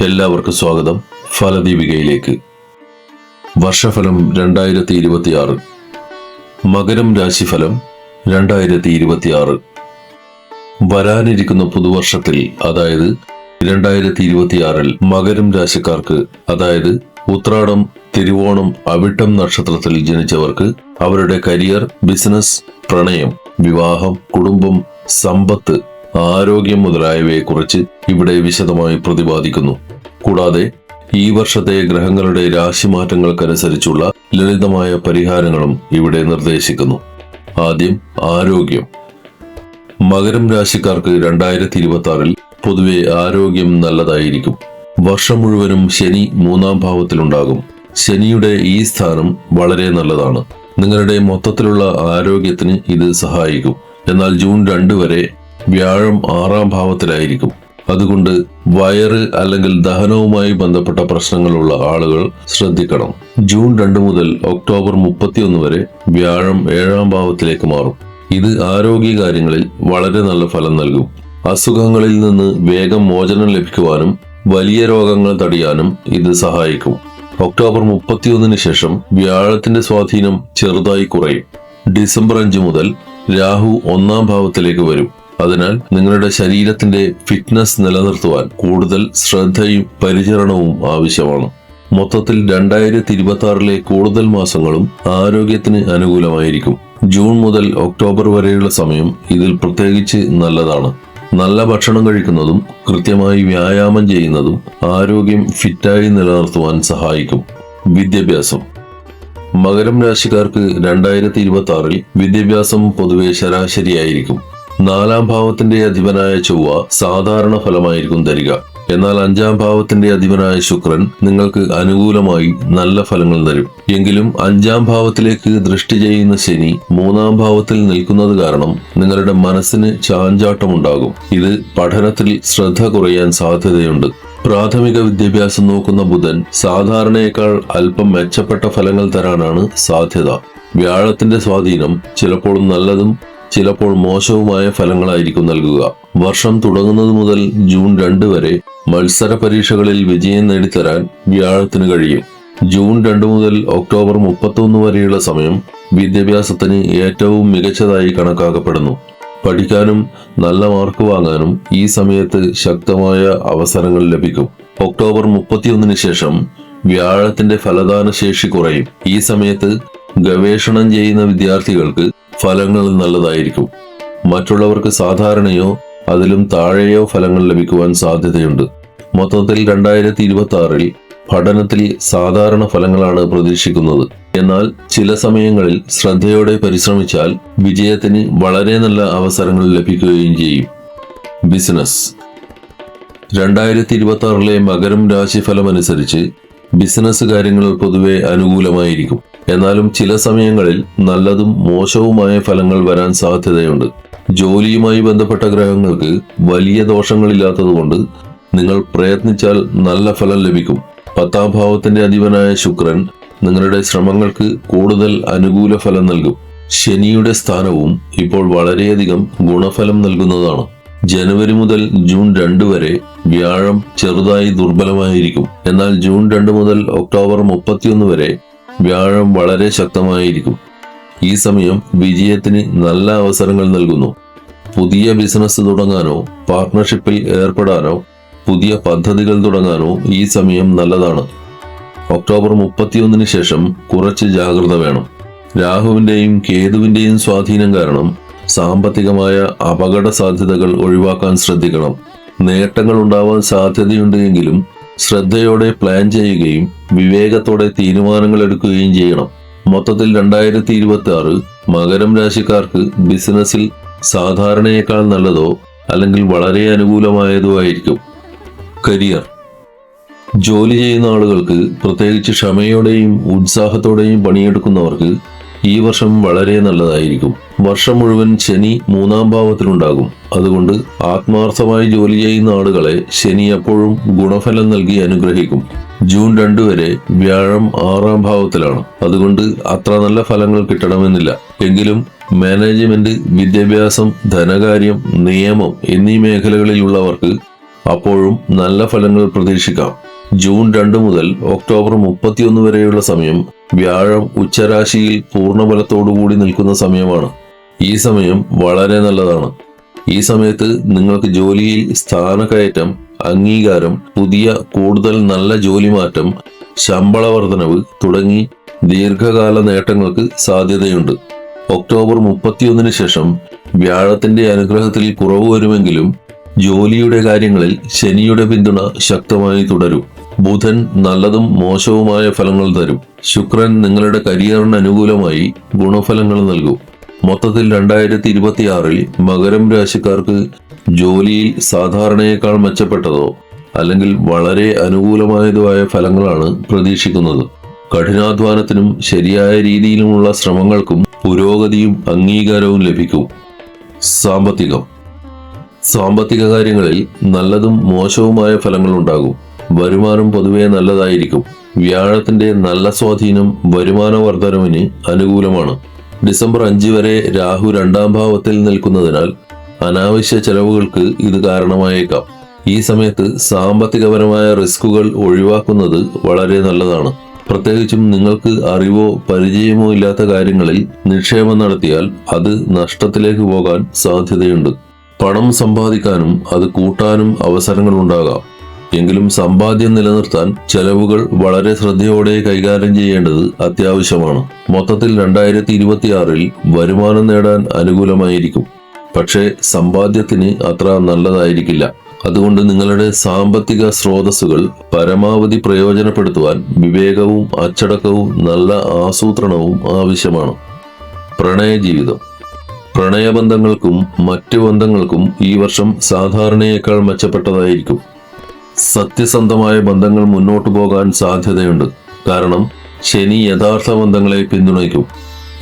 എല്ലാവർക്കും സ്വാഗതം. ഫലദീപികയിലേക്ക്. വർഷഫലം 2026. മകരം രാശിഫലം 2026. വരാനിരിക്കുന്ന പുതുവർഷത്തിൽ, അതായത് 2026-ൽ മകരം രാശിക്കാർക്ക്, അതായത് ഉത്രാടം, തിരുവോണം, അവിട്ടം നക്ഷത്രത്തിൽ ജനിച്ചവർക്ക് അവരുടെ കരിയർ, ബിസിനസ്, പ്രണയം, വിവാഹം, കുടുംബം, സമ്പത്ത്, ആരോഗ്യം മുതലായവയെക്കുറിച്ച് ഇവിടെ വിശദമായി പ്രതിപാദിക്കുന്നു. കൂടാതെ ഈ വർഷത്തെ ഗ്രഹങ്ങളുടെ രാശിമാറ്റങ്ങൾക്കനുസരിച്ചുള്ള ലളിതമായ പരിഹാരങ്ങളും ഇവിടെ നിർദ്ദേശിക്കുന്നു. ആദ്യം ആരോഗ്യം. മകരം രാശിക്കാർക്ക് 2026-ൽ പൊതുവെ ആരോഗ്യം നല്ലതായിരിക്കും. വർഷം മുഴുവനും ശനി 3-ാം ഭാവത്തിലുണ്ടാകും. ശനിയുടെ ഈ സ്ഥാനം വളരെ നല്ലതാണ്. നിങ്ങളുടെ മൊത്തത്തിലുള്ള ആരോഗ്യത്തിന് ഇത് സഹായിക്കും. എന്നാൽ ജൂൺ 2 വരെ വ്യാഴം 6-ാം ഭാവത്തിലായിരിക്കും. അതുകൊണ്ട് വയറ് അല്ലെങ്കിൽ ദഹനവുമായി ബന്ധപ്പെട്ട പ്രശ്നങ്ങളുള്ള ആളുകൾ ശ്രദ്ധിക്കണം. ജൂൺ 2 മുതൽ ഒക്ടോബർ 31 വരെ വ്യാഴം 7-ാം ഭാവത്തിലേക്ക് മാറും. ഇത് ആരോഗ്യകാര്യങ്ങളിൽ വളരെ നല്ല ഫലം നൽകും. അസുഖങ്ങളിൽ നിന്ന് വേഗം മോചനം ലഭിക്കുവാനും വലിയ രോഗങ്ങൾ തടയാനും ഇത് സഹായിക്കും. ഒക്ടോബർ 31-ന് ശേഷം വ്യാഴത്തിന്റെ സ്വാധീനം ചെറുതായി കുറയും. ഡിസംബർ 5 മുതൽ രാഹു 1-ാം ഭാവത്തിലേക്ക് വരും. അതിനാൽ നിങ്ങളുടെ ശരീരത്തിന്റെ ഫിറ്റ്നസ് നിലനിർത്തുവാൻ കൂടുതൽ ശ്രദ്ധയും പരിചരണവും ആവശ്യമാണ്. മൊത്തത്തിൽ 2026-ലെ കൂടുതൽ മാസങ്ങളും ആരോഗ്യത്തിന് അനുകൂലമായിരിക്കും. ജൂൺ മുതൽ ഒക്ടോബർ വരെയുള്ള സമയം ഇതിൽ പ്രത്യേകിച്ച് നല്ലതാണ്. നല്ല ഭക്ഷണം കഴിക്കുന്നതും കൃത്യമായി വ്യായാമം ചെയ്യുന്നതും ആരോഗ്യം ഫിറ്റായി നിലനിർത്തുവാൻ സഹായിക്കും. വിദ്യാഭ്യാസം. മകരം രാശിക്കാർക്ക് 2026-ൽ വിദ്യാഭ്യാസം പൊതുവെ ശരാശരിയായിരിക്കും. 4-ാം ഭാവത്തിന്റെ അധിപനായ ചൊവ്വ സാധാരണ ഫലമായിരിക്കും തരിക. എന്നാൽ 5-ാം ഭാവത്തിന്റെ അധിപനായ ശുക്രൻ നിങ്ങൾക്ക് അനുകൂലമായി നല്ല ഫലങ്ങൾ തരും. എങ്കിലും 5-ാം ഭാവത്തിലേക്ക് ദൃഷ്ടി ചെയ്യുന്ന ശനി 3-ാം ഭാവത്തിൽ നിൽക്കുന്നത് കാരണം നിങ്ങളുടെ മനസ്സിന് ചാഞ്ചാട്ടമുണ്ടാകും. ഇത് പഠനത്തിൽ ശ്രദ്ധ കുറയാൻ സാധ്യതയുണ്ട്. പ്രാഥമിക വിദ്യാഭ്യാസം നോക്കുന്ന ബുധൻ സാധാരണയേക്കാൾ അല്പം മെച്ചപ്പെട്ട ഫലങ്ങൾ തരാനാണ് സാധ്യത. വ്യാഴത്തിന്റെ സ്വാധീനം ചിലപ്പോൾ നല്ലതും ചിലപ്പോൾ മോശവുമായ ഫലങ്ങളായിരിക്കും നൽകുക. വർഷം തുടങ്ങുന്നത് മുതൽ ജൂൺ 2 വരെ മത്സര പരീക്ഷകളിൽ വിജയം നേടിത്തരാൻ വ്യാഴത്തിന് കഴിയും. ജൂൺ 2 മുതൽ ഒക്ടോബർ 31 വരെയുള്ള സമയം വിദ്യാഭ്യാസത്തിന് ഏറ്റവും മികച്ചതായി കണക്കാക്കപ്പെടുന്നു. പഠിക്കാനും നല്ല മാർക്ക് വാങ്ങാനും ഈ സമയത്ത് ശക്തമായ അവസരങ്ങൾ ലഭിക്കും. ഒക്ടോബർ 31-ന് ശേഷം വ്യാഴത്തിന്റെ ഫലദാന ശേഷി കുറയും. ഈ സമയത്ത് ഗവേഷണം ചെയ്യുന്ന വിദ്യാർത്ഥികൾക്ക് ഫലങ്ങൾ നല്ലതായിരിക്കും. മറ്റുള്ളവർക്ക് സാധാരണയോ അതിലും താഴെയോ ഫലങ്ങൾ ലഭിക്കുവാൻ സാധ്യതയുണ്ട്. മൊത്തത്തിൽ 2026-ൽ പഠനത്തിൽ സാധാരണ ഫലങ്ങളാണ് പ്രതീക്ഷിക്കുന്നത്. എന്നാൽ ചില സമയങ്ങളിൽ ശ്രദ്ധയോടെ പരിശ്രമിച്ചാൽ വിജയത്തിന് വളരെ നല്ല അവസരങ്ങൾ ലഭിക്കുകയും ചെയ്യും. ബിസിനസ്. 2026-ലെ മകരം രാശിഫലമനുസരിച്ച് ബിസിനസ് കാര്യങ്ങൾ പൊതുവെ അനുകൂലമായിരിക്കും. എന്നാലും ചില സമയങ്ങളിൽ നല്ലതും മോശവുമായ ഫലങ്ങൾ വരാൻ സാധ്യതയുണ്ട്. ജോലിയുമായി ബന്ധപ്പെട്ട ഗ്രഹങ്ങൾക്ക് വലിയ ദോഷങ്ങളില്ലാത്തതുകൊണ്ട് നിങ്ങൾ പ്രയത്നിച്ചാൽ നല്ല ഫലം ലഭിക്കും. 10-ാം ഭാവത്തിന്റെ അധിപനായ ശുക്രൻ നിങ്ങളുടെ ശ്രമങ്ങൾക്ക് കൂടുതൽ അനുകൂല ഫലം നൽകും. ശനിയുടെ സ്ഥാനവും ഇപ്പോൾ വളരെയധികം ഗുണഫലം നൽകുന്നതാണ്. ജനുവരി മുതൽ ജൂൺ 2 വരെ വ്യാഴം ചെറുതായി ദുർബലമായിരിക്കും. എന്നാൽ ജൂൺ 2 മുതൽ ഒക്ടോബർ 31 വരെ വ്യാഴം വളരെ ശക്തമായിരിക്കും. ഈ സമയം വിജയത്തിന് നല്ല അവസരങ്ങൾ നൽകുന്നു. പുതിയ ബിസിനസ് തുടങ്ങാനോ പാർട്ട്ണർഷിപ്പിൽ ഏർപ്പെടാനോ പുതിയ പദ്ധതികൾ തുടങ്ങാനോ ഈ സമയം നല്ലതാണ്. ഒക്ടോബർ 31-ന് ശേഷം കുറച്ച് ജാഗ്രത വേണം. രാഹുവിന്റെയും കേതുവിന്റെയും സ്വാധീനം കാരണം സാമ്പത്തികമായ അപകട സാധ്യതകൾ ഒഴിവാക്കാൻ ശ്രദ്ധിക്കണം. നേട്ടങ്ങൾ ഉണ്ടാവാൻ സാധ്യതയുണ്ട് എങ്കിലും ശ്രദ്ധയോടെ പ്ലാൻ ചെയ്യുകയും വിവേകത്തോടെ തീരുമാനങ്ങൾ എടുക്കുകയും ചെയ്യണം. മൊത്തത്തിൽ 2026 മകരം രാശിക്കാർക്ക് ബിസിനസ്സിൽ സാധാരണയേക്കാൾ നല്ലതോ അല്ലെങ്കിൽ വളരെ അനുകൂലമായതോ ആയിരിക്കും. കരിയർ. ജോലി ചെയ്യുന്ന ആളുകൾക്ക്, പ്രത്യേകിച്ച് ക്ഷമയോടെയും ഉത്സാഹത്തോടെയും പണിയെടുക്കുന്നവർക്ക് ഈ വർഷം വളരെ നല്ലതായിരിക്കും. വർഷം മുഴുവൻ ശനി 3-ാം ഭാവത്തിലുണ്ടാകും. അതുകൊണ്ട് ആത്മാർത്ഥമായി ജോലി ചെയ്യുന്ന ആളുകളെ ശനി എപ്പോഴും ഗുണഫലം നൽകി അനുഗ്രഹിക്കും. ജൂൺ 2 വരെ വ്യാഴം 6-ാം ഭാവത്തിലാണ്. അതുകൊണ്ട് അത്ര നല്ല ഫലങ്ങൾ കിട്ടണമെന്നില്ല. എങ്കിലും മാനേജ്മെന്റ്, വിദ്യാഭ്യാസം, ധനകാര്യം, നിയമം എന്നീ മേഖലകളിലുള്ളവർക്ക് അപ്പോഴും നല്ല ഫലങ്ങൾ പ്രതീക്ഷിക്കാം. ജൂൺ 2 മുതൽ ഒക്ടോബർ 31 വരെയുള്ള സമയം വ്യാഴം ഉച്ചരാശിയിൽ പൂർണ്ണബലത്തോടുകൂടി നിൽക്കുന്ന സമയമാണ്. ഈ സമയം വളരെ നല്ലതാണ്. ഈ സമയത്ത് നിങ്ങൾക്ക് ജോലിയിൽ സ്ഥാനക്കയറ്റം, അംഗീകാരം, പുതിയ കൂടുതൽ നല്ല ജോലി മാറ്റം, ശമ്പള വർധനവ് തുടങ്ങി ദീർഘകാല നേട്ടങ്ങൾക്ക് സാധ്യതയുണ്ട്. ഒക്ടോബർ 31 ശേഷം വ്യാഴത്തിന്റെ അനുഗ്രഹത്തിൽ കുറവ് വരുമെങ്കിലും ജോലിയുടെ കാര്യങ്ങളിൽ ശനിയുടെ പിന്തുണ ശക്തമായി തുടരും. ബുധൻ നല്ലതും മോശവുമായ ഫലങ്ങൾ തരും. ശുക്രൻ നിങ്ങളുടെ കരിയറിന് അനുകൂലമായി ഗുണഫലങ്ങൾ നൽകും. മൊത്തത്തിൽ 2026 മകരം രാശിക്കാർക്ക് ജോലിയിൽ സാധാരണയേക്കാൾ മെച്ചപ്പെട്ടതോ അല്ലെങ്കിൽ വളരെ അനുകൂലമായതോ ആയ ഫലങ്ങളാണ് പ്രതീക്ഷിക്കുന്നത്. കഠിനാധ്വാനത്തിനും ശരിയായ രീതിയിലുമുള്ള ശ്രമങ്ങൾക്കും പുരോഗതിയും അംഗീകാരവും ലഭിക്കും. സാമ്പത്തിക കാര്യങ്ങളിൽ നല്ലതും മോശവുമായ ഫലങ്ങൾ ഉണ്ടാകും. വരുമാനം പൊതുവെ നല്ലതായിരിക്കും. വ്യാഴത്തിന്റെ നല്ല സ്വാധീനം വരുമാന വർധനവിന് അനുകൂലമാണ്. ഡിസംബർ 5 വരെ രാഹു 2ാം ഭാവത്തിൽ നിൽക്കുന്നതിനാൽ അനാവശ്യ ചെലവുകൾക്ക് ഇത് കാരണമായേക്കാം. ഈ സമയത്ത് സാമ്പത്തികപരമായ റിസ്കുകൾ ഒഴിവാക്കുന്നത് വളരെ നല്ലതാണ്. പ്രത്യേകിച്ചും നിങ്ങൾക്ക് അറിവോ പരിചയമോ ഇല്ലാത്ത കാര്യങ്ങളിൽ നിക്ഷേപം നടത്തിയാൽ അത് നഷ്ടത്തിലേക്ക് പോകാൻ സാധ്യതയുണ്ട്. പണം സമ്പാദിക്കാനും അത് കൂട്ടാനും അവസരങ്ങൾ ഉണ്ടാകാം. എങ്കിലും സമ്പാദ്യം നിലനിർത്താൻ ചെലവുകൾ വളരെ ശ്രദ്ധയോടെ കൈകാര്യം ചെയ്യേണ്ടത് അത്യാവശ്യമാണ്. മൊത്തത്തിൽ 2026 വരുമാനം നേടാൻ അനുകൂലമായിരിക്കും. പക്ഷേ സമ്പാദ്യത്തിന് അത്ര നല്ലതായിരിക്കില്ല. അതുകൊണ്ട് നിങ്ങളുടെ സാമ്പത്തിക സ്രോതസ്സുകൾ പരമാവധി പ്രയോജനപ്പെടുത്തുവാൻ വിവേകവും അച്ചടക്കവും നല്ല ആസൂത്രണവും ആവശ്യമാണ്. പ്രണയബന്ധങ്ങൾക്കും മറ്റു ബന്ധങ്ങൾക്കും ഈ വർഷം സാധാരണയേക്കാൾ മെച്ചപ്പെട്ടതായിരിക്കും. സത്യസന്ധമായ ബന്ധങ്ങൾ മുന്നോട്ടു പോകാൻ സാധ്യതയുണ്ട്. കാരണം ശനി യഥാർത്ഥ ബന്ധങ്ങളെ പിന്തുണയ്ക്കും.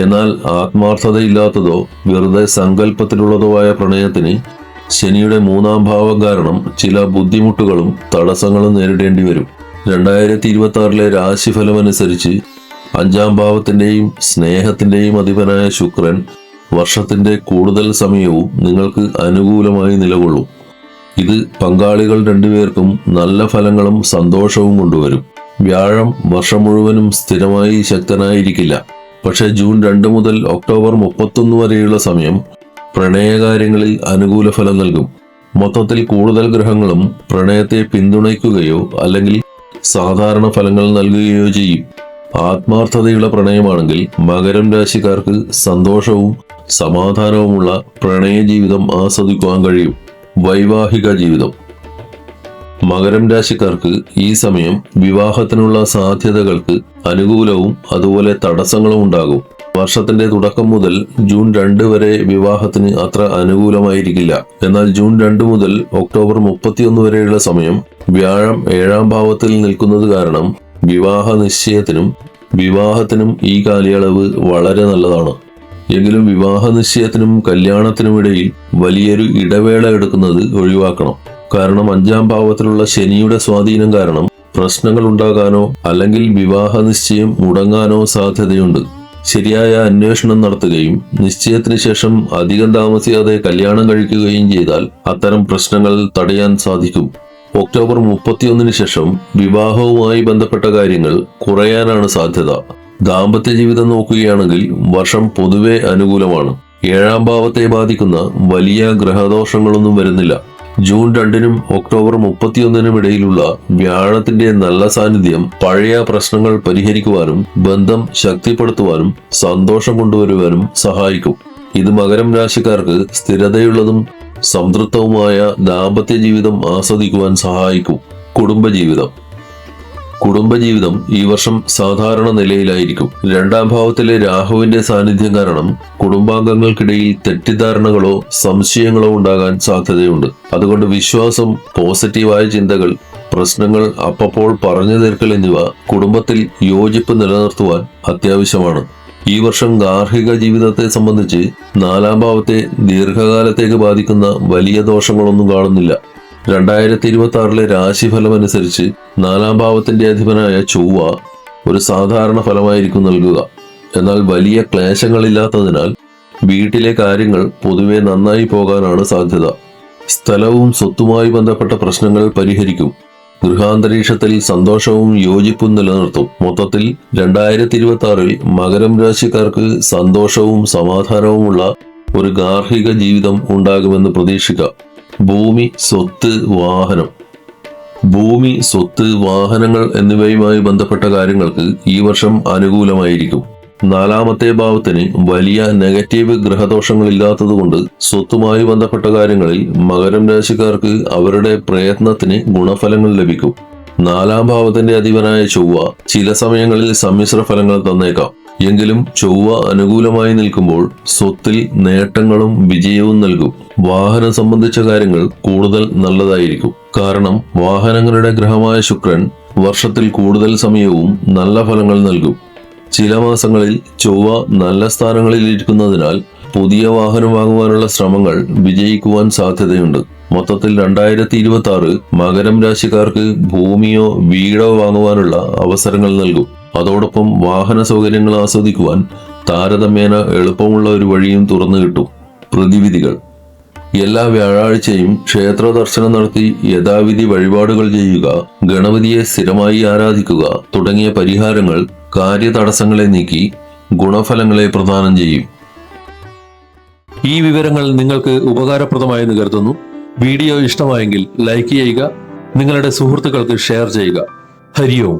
എന്നാൽ ആത്മാർത്ഥതയില്ലാത്തതോ വെറുതെ സങ്കല്പത്തിലുള്ളതോ ആയ പ്രണയത്തിന് ശനിയുടെ 3ാം ഭാവം കാരണം ചില ബുദ്ധിമുട്ടുകളും തടസ്സങ്ങളും നേരിടേണ്ടി വരും. 2026 രാശിഫലമനുസരിച്ച് 5ാം ഭാവത്തിന്റെയും സ്നേഹത്തിന്റെയും അധിപനായ ശുക്രൻ വർഷത്തിന്റെ കൂടുതൽ സമയവും നിങ്ങൾക്ക് അനുകൂലമായി നിലകൊള്ളും. ഇത് പങ്കാളികൾ രണ്ടുപേർക്കും നല്ല ഫലങ്ങളും സന്തോഷവും കൊണ്ടുവരും. വ്യാഴം വർഷം മുഴുവനും സ്ഥിരമായി ശക്തനായിരിക്കില്ല. പക്ഷേ ജൂൺ 2 മുതൽ ഒക്ടോബർ 31 വരെയുള്ള സമയം പ്രണയകാര്യങ്ങളിൽ അനുകൂല ഫലം നൽകും. മൊത്തത്തിൽ കൂടുതൽ ഗ്രഹങ്ങളും പ്രണയത്തെ പിന്തുണയ്ക്കുകയോ അല്ലെങ്കിൽ സാധാരണ ഫലങ്ങൾ നൽകുകയോ ചെയ്യും. ആത്മാർത്ഥതയുള്ള പ്രണയമാണെങ്കിൽ മകരം രാശിക്കാർക്ക് സന്തോഷവും സമാധാനവുമുള്ള പ്രണയ ജീവിതം ആസ്വദിക്കുവാൻ കഴിയും. വൈവാഹിക ജീവിതം. മകരം രാശിക്കാർക്ക് ഈ സമയം വിവാഹത്തിനുള്ള സാധ്യതകൾക്ക് അനുകൂലവും അതുപോലെ തടസ്സങ്ങളും ഉണ്ടാകും. വർഷത്തിന്റെ തുടക്കം മുതൽ ജൂൺ 2 വരെ വിവാഹത്തിന് അത്ര അനുകൂലമായിരിക്കില്ല. എന്നാൽ ജൂൺ 2 മുതൽ ഒക്ടോബർ 31 വരെയുള്ള സമയം വ്യാഴം 7ാം ഭാവത്തിൽ നിൽക്കുന്നത് കാരണം വിവാഹ വിവാഹത്തിനും ഈ കാലയളവ് വളരെ നല്ലതാണ്. എങ്കിലും വിവാഹ നിശ്ചയത്തിനും കല്യാണത്തിനുമിടയിൽ വലിയൊരു ഇടവേള എടുക്കുന്നത് ഒഴിവാക്കണം. കാരണം 5ാം ഭാവത്തിലുള്ള ശനിയുടെ സ്വാധീനം കാരണം പ്രശ്നങ്ങൾ ഉണ്ടാകാനോ അല്ലെങ്കിൽ വിവാഹ നിശ്ചയം മുടങ്ങാനോ സാധ്യതയുണ്ട്. ശരിയായ അന്വേഷണം നടത്തുകയും നിശ്ചയത്തിന് ശേഷം അധികം താമസിയാതെ കല്യാണം കഴിക്കുകയും ചെയ്താൽ അത്തരം പ്രശ്നങ്ങൾ തടയാൻ സാധിക്കും. ഒക്ടോബർ 31 ശേഷം വിവാഹവുമായി ബന്ധപ്പെട്ട കാര്യങ്ങൾ കുറയാനാണ് സാധ്യത. ദാമ്പത്യ ജീവിതം നോക്കുകയാണെങ്കിൽ വർഷം പൊതുവെ അനുകൂലമാണ്. 7ാം ഭാവത്തെ ബാധിക്കുന്ന വലിയ ഗ്രഹദോഷങ്ങളൊന്നും വരുന്നില്ല. ജൂൺ 2 ഒക്ടോബർ 31 ഇടയിലുള്ള വ്യാഴത്തിന്റെ നല്ല സാന്നിധ്യം പഴയ പ്രശ്നങ്ങൾ പരിഹരിക്കുവാനും ബന്ധം ശക്തിപ്പെടുത്തുവാനും സന്തോഷം കൊണ്ടുവരുവാനും സഹായിക്കും. ഇത് മകരം രാശിക്കാർക്ക് സ്ഥിരതയുള്ളതും സംതൃപ്തവുമായ ദാമ്പത്യ ജീവിതം ആസ്വദിക്കുവാൻ സഹായിക്കും. കുടുംബജീവിതം ഈ വർഷം സാധാരണ നിലയിലായിരിക്കും. 2ാം ഭാവത്തിലെ രാഹുവിന്റെ സാന്നിധ്യം കാരണം കുടുംബാംഗങ്ങൾക്കിടയിൽ തെറ്റിദ്ധാരണകളോ സംശയങ്ങളോ ഉണ്ടാകാൻ സാധ്യതയുണ്ട്. അതുകൊണ്ട് വിശ്വാസം, പോസിറ്റീവായ ചിന്തകൾ, പ്രശ്നങ്ങൾ അപ്പപ്പോൾ പറഞ്ഞു തീർക്കൽ എന്നിവ കുടുംബത്തിൽ യോജിപ്പ് നിലനിർത്തുവാൻ അത്യാവശ്യമാണ്. ഈ വർഷം ഗാർഹിക ജീവിതത്തെ സംബന്ധിച്ച് 4ാം ഭാവത്തെ ദീർഘകാലത്തേക്ക് ബാധിക്കുന്ന വലിയ ദോഷങ്ങളൊന്നും കാണുന്നില്ല. 2026 രാശിഫലം അനുസരിച്ച് 4ാം ഭാവത്തിന്റെ അധിപനായ ചൊവ്വ ഒരു സാധാരണ ഫലമായിരിക്കും നൽകുക. എന്നാൽ വലിയ ക്ലേശങ്ങളില്ലാത്തതിനാൽ വീട്ടിലെ കാര്യങ്ങൾ പൊതുവെ നന്നായി പോകാനാണ് സാധ്യത. സ്ഥലവും സ്വത്തുമായി ബന്ധപ്പെട്ട പ്രശ്നങ്ങൾ പരിഹരിക്കും. ഗൃഹാന്തരീക്ഷത്തിൽ സന്തോഷവും യോജിപ്പും നിലനിർത്തും. മൊത്തത്തിൽ 2026 മകരം രാശിക്കാർക്ക് സന്തോഷവും സമാധാനവുമുള്ള ഒരു ഗാർഹിക ജീവിതം ഉണ്ടാകുമെന്ന് പ്രതീക്ഷിക്കാം. ഭൂമി, സ്വത്ത്, വാഹനങ്ങൾ എന്നിവയുമായി ബന്ധപ്പെട്ട കാര്യങ്ങൾക്ക് ഈ വർഷം അനുകൂലമായിരിക്കും. 4ാമത്തെ ഭാവത്തിന് വലിയ നെഗറ്റീവ് ഗ്രഹദോഷങ്ങളില്ലാത്തതുകൊണ്ട് സ്വത്തുമായി ബന്ധപ്പെട്ട കാര്യങ്ങളിൽ മകരം രാശിക്കാർക്ക് അവരുടെ പ്രയത്നത്തിന് ഗുണഫലങ്ങൾ ലഭിക്കും. 4ാം ഭാവത്തിന്റെ അധിപനായ ചൊവ്വ ചില സമയങ്ങളിൽ സമ്മിശ്ര ഫലങ്ങൾ തന്നേക്കാം. എങ്കിലും ചൊവ്വ അനുകൂലമായി നിൽക്കുമ്പോൾ സ്വത്തിൽ നേട്ടങ്ങളും വിജയവും നൽകും. വാഹനം സംബന്ധിച്ച കാര്യങ്ങൾ കൂടുതൽ നല്ലതായിരിക്കും. കാരണം വാഹനങ്ങളുടെ ഗ്രഹമായ ശുക്രൻ വർഷത്തിൽ കൂടുതൽ സമയവും നല്ല ഫലങ്ങൾ നൽകും. ചില മാസങ്ങളിൽ ചൊവ്വ നല്ല സ്ഥാനങ്ങളിൽ ഇരിക്കുന്നതിനാൽ പുതിയ വാഹനം വാങ്ങുവാനുള്ള ശ്രമങ്ങൾ വിജയിക്കുവാൻ സാധ്യതയുണ്ട്. മൊത്തത്തിൽ 2026 മകരം രാശിക്കാർക്ക് ഭൂമിയോ വീടോ വാങ്ങുവാനുള്ള അവസരങ്ങൾ നൽകും. അതോടൊപ്പം വാഹന സൗകര്യങ്ങൾ ആസ്വദിക്കുവാൻ താരതമ്യേന എളുപ്പമുള്ള ഒരു വഴിയും തുറന്നു കിട്ടും. പ്രതിവിധികൾ: എല്ലാ വ്യാഴാഴ്ചയും ക്ഷേത്ര ദർശനം നടത്തി യഥാവിധി വഴിപാടുകൾ ചെയ്യുക, ഗണപതിയെ സ്ഥിരമായി ആരാധിക്കുക തുടങ്ങിയ പരിഹാരങ്ങൾ കാര്യതടസ്സങ്ങളെ നീക്കി ഗുണഫലങ്ങളെ പ്രദാനം ചെയ്യും. ഈ വിവരങ്ങൾ നിങ്ങൾക്ക് ഉപകാരപ്രദമായെന്ന് കരുതുന്നു. വീഡിയോ ഇഷ്ടമായെങ്കിൽ ലൈക്ക് ചെയ്യുക, നിങ്ങളുടെ സുഹൃത്തുക്കൾക്ക് ഷെയർ ചെയ്യുക. ഹരി ഓം.